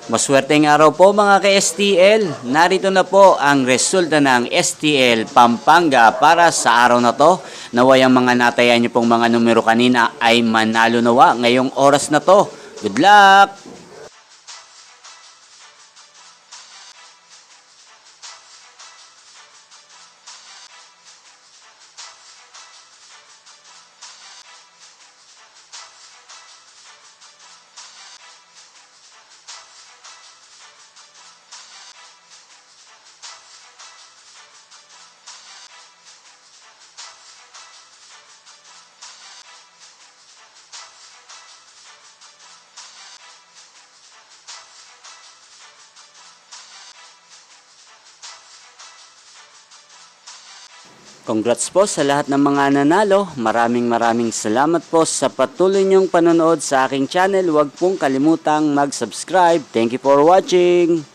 Maswerteng araw po mga ka-STL. Narito na po ang resulta ng STL Pampanga para sa araw na to. Naway ang mga natayan niyo pong mga numero kanina ay manalo nawa ngayong oras na to. Good luck! Congrats po sa lahat ng mga nanalo. Maraming salamat po sa patuloy niyong panonood sa aking channel. Huwag pong kalimutang mag-subscribe. Thank you for watching.